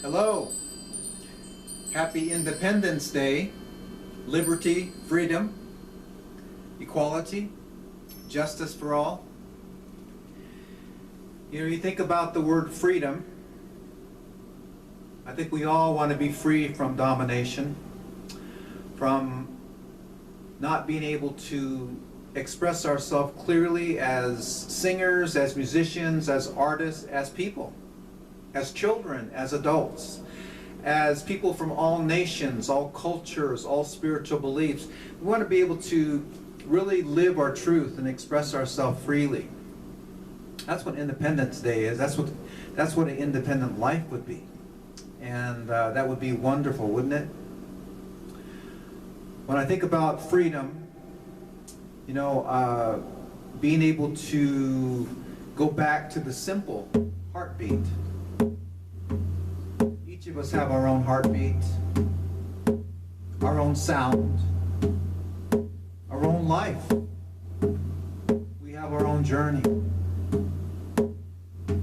Hello. Happy Independence Day. Liberty, freedom, equality, justice for all. You know, you think about the word freedom. I think we all want to be free from domination, from not being able to express ourselves clearly as singers, as musicians, as artists, as people, as children, as adults, as people from all nations, all cultures, all spiritual beliefs. We want to be able to really live our truth and express ourselves freely. That's what Independence Day is. That's what an independent life would be. And that would be wonderful, wouldn't it? When I think about freedom, you know, being able to go back to the simple heartbeat. Each of us have our own heartbeat, our own sound, our own life. We have our own journey.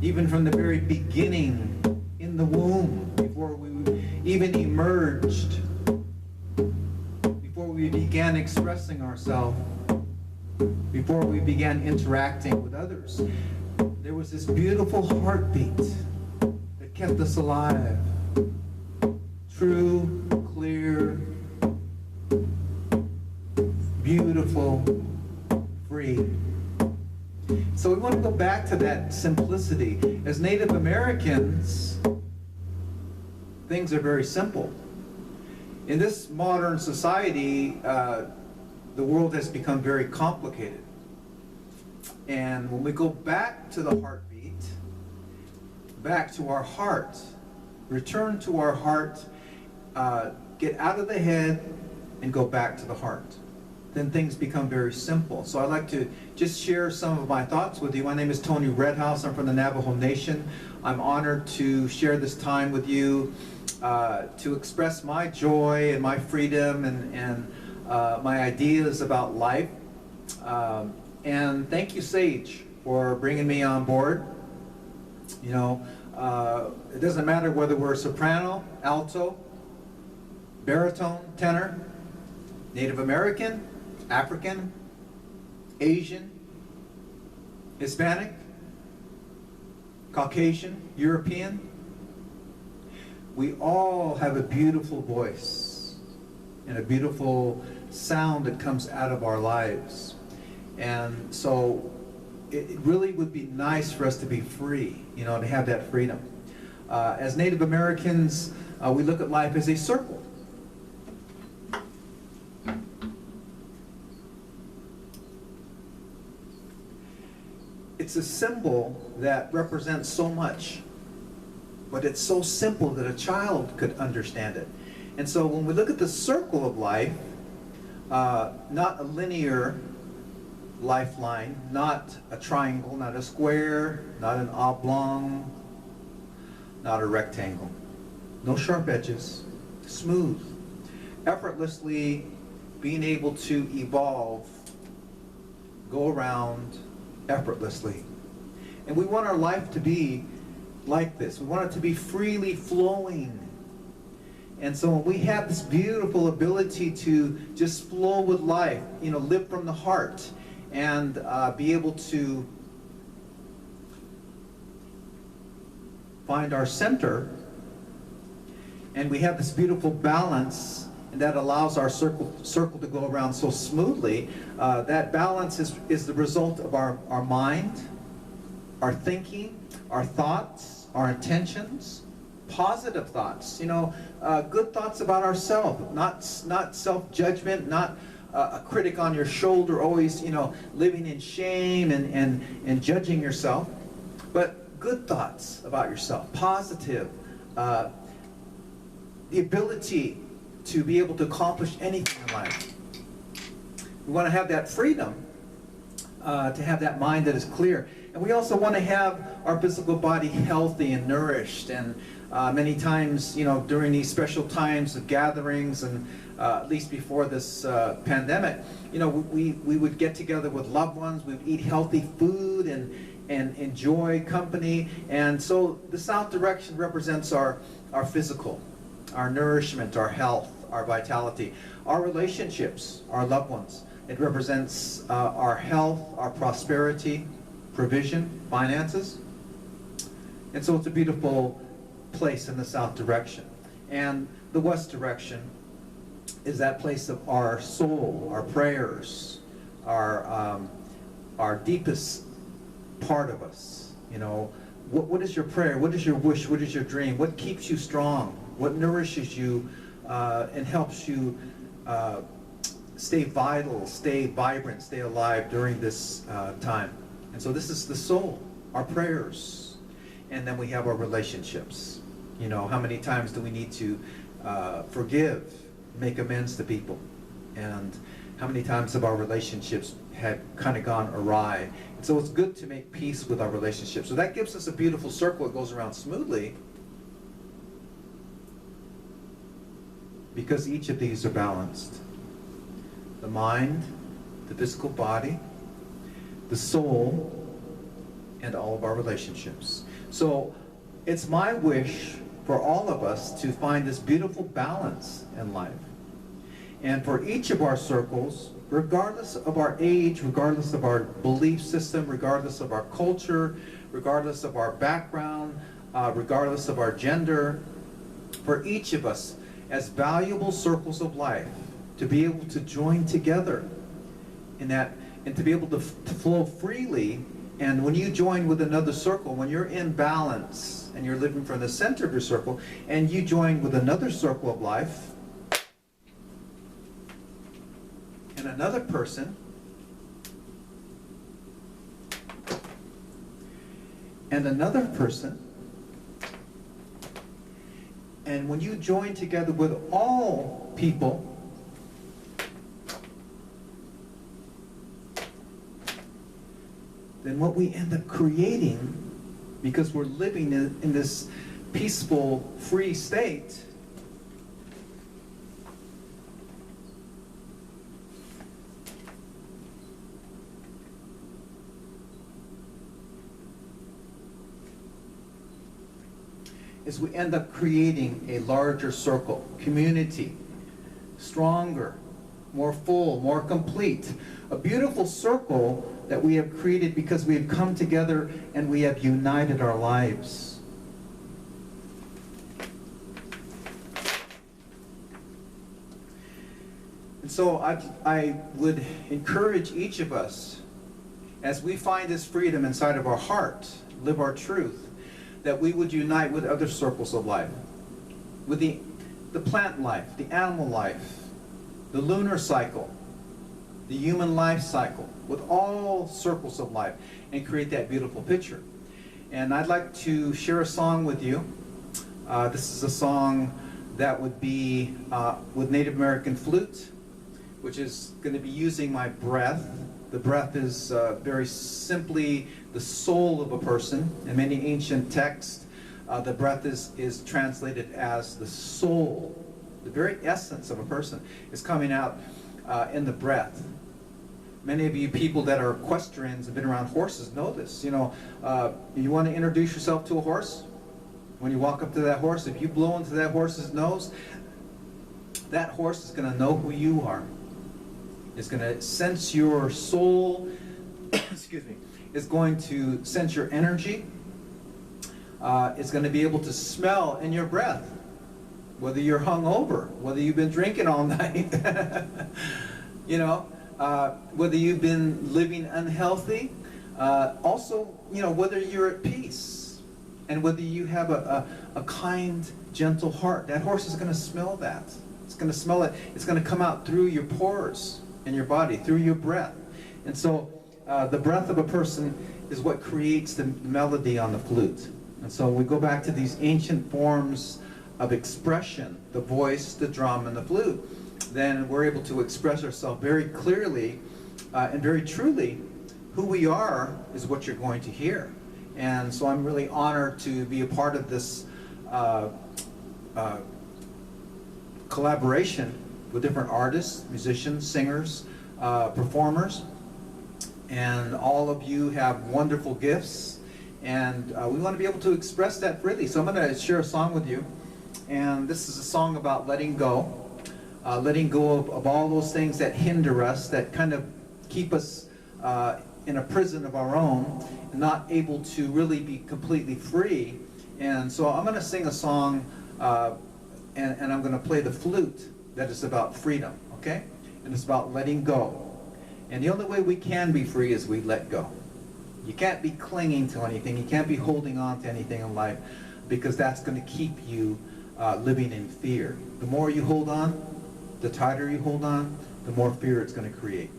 Even from the very beginning, in the womb, before we even emerged, before we began expressing ourselves, before we began interacting with others, there was this beautiful heartbeat that kept us alive. True, clear, beautiful, free. So we want to go back to that simplicity. As Native Americans, things are very simple. In this modern society, the world has become very complicated. And when we go back to the heartbeat, back to our heart, return to our heart, get out of the head and go back to the heart, then things become very simple. So I'd like to just share some of my thoughts with you. My name is Tony Redhouse. I'm from the Navajo Nation. I'm honored to share this time with you, to express my joy and my freedom and my ideas about life. And thank you, Sage, for bringing me on board. You know, it doesn't matter whether we're soprano, alto, baritone, tenor, Native American, African, Asian, Hispanic, Caucasian, European. We all have a beautiful voice and a beautiful sound that comes out of our lives. And so it really would be nice for us to be free, you know, to have that freedom. As Native Americans, we look at life as a circle. It's a symbol that represents so much, but it's so simple that a child could understand it. And so when we look at the circle of life, not a linear lifeline, not a triangle, not a square, not an oblong, not a rectangle. No sharp edges, smooth. Effortlessly being able to evolve, go around effortlessly. And we want our life to be like this. We want it to be freely flowing. And so when we have this beautiful ability to just flow with life, you know, live from the heart, and be able to find our center, and we have this beautiful balance, and that allows our circle to go around so smoothly. That balance is the result of our mind, our thinking, our thoughts, our intentions, positive thoughts, you know, good thoughts about ourselves, not self-judgment, not a critic on your shoulder, always, you know, living in shame and judging yourself, but good thoughts about yourself, positive, the ability to be able to accomplish anything in life. We want to have that freedom, to have that mind that is clear. And we also want to have our physical body healthy and nourished. And many times, you know, during these special times of gatherings, and at least before this pandemic, you know, we would get together with loved ones, we would eat healthy food, and and enjoy company. And so the south direction represents our physical, our nourishment, our health, our vitality, our relationships, our loved ones. It represents our health, our prosperity, provision, finances. And so it's a beautiful place in the south direction. And the west direction is that place of our soul, our prayers, our deepest part of us. You know, what is your prayer? What is your wish? What is your dream? What keeps you strong? What nourishes you and helps you stay vital, stay vibrant, stay alive during this time? And so this is the soul, our prayers. And then we have our relationships. You know, how many times do we need to forgive, make amends to people? And how many times have our relationships had kind of gone awry? And so it's good to make peace with our relationships. So that gives us a beautiful circle. It goes around smoothly because each of these are balanced. The mind, the physical body, the soul, and all of our relationships. So it's my wish for all of us to find this beautiful balance in life. And for each of our circles, regardless of our age, regardless of our belief system, regardless of our culture, regardless of our background, regardless of our gender, for each of us as valuable circles of life, to be able to join together in that, and to be able to flow freely. And when you join with another circle, when you're in balance and you're living from the center of your circle, and you join with another circle of life, and another person, and another person, and when you join together with all people, then what we end up creating, because we're living in this peaceful, free state, is we end up creating a larger circle, community, stronger, more full, more complete. A beautiful circle that we have created because we have come together and we have united our lives. And so I would encourage each of us, as we find this freedom inside of our heart, live our truth, that we would unite with other circles of life, with the plant life, the animal life, the lunar cycle, the human life cycle, with all circles of life, and create that beautiful picture. And I'd like to share a song with you. This is a song that would be with Native American flute, which is going to be using my breath. The breath is very simply the soul of a person. In many ancient texts, the breath is translated as the soul. The very essence of a person is coming out in the breath. Many of you people that are equestrians and been around horses know this. You know, you want to introduce yourself to a horse? When you walk up to that horse, if you blow into that horse's nose, that horse is going to know who you are. It's going to sense your soul, excuse me, it's going to sense your energy. It's going to be able to smell in your breath, whether you're hungover, whether you've been drinking all night, you know, whether you've been living unhealthy, also, you know, whether you're at peace, and whether you have a kind, gentle heart. That horse is going to smell that. It's going to smell it. It's going to come out through your pores in your body, through your breath. And so the breath of a person is what creates the melody on the flute. And so we go back to these ancient forms of expression, the voice, the drum, and the flute. Then we're able to express ourselves very clearly and very truly. Who we are is what you're going to hear. And so I'm really honored to be a part of this collaboration with different artists, musicians, singers, performers. And all of you have wonderful gifts, and we want to be able to express that freely. So I'm going to share a song with you, and this is a song about letting go of all those things that hinder us, that kind of keep us in a prison of our own, not able to really be completely free. And so I'm going to sing a song, and I'm going to play the flute that is about freedom, okay? And it's about letting go. And the only way we can be free is we let go. You can't be clinging to anything. You can't be holding on to anything in life, because that's going to keep you living in fear. The more you hold on, the tighter you hold on, the more fear it's going to create.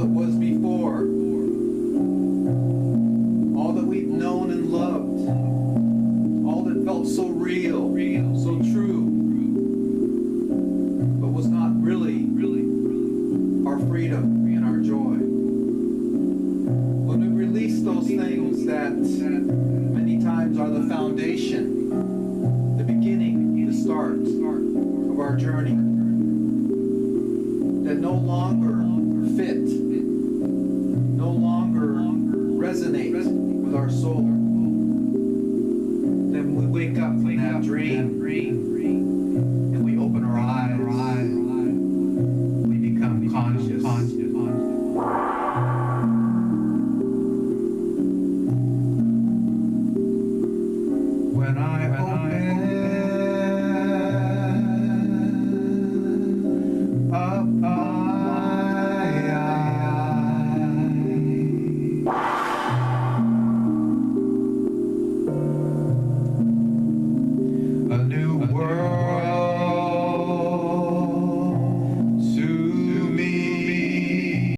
that was before, all that we've known and loved, all that felt so real, so true, but was not really our freedom and our joy. When we release those things that many times are the foundation, the beginning, the start of our journey, that no longer fit, no longer resonate with our soul, then we wake up from that dream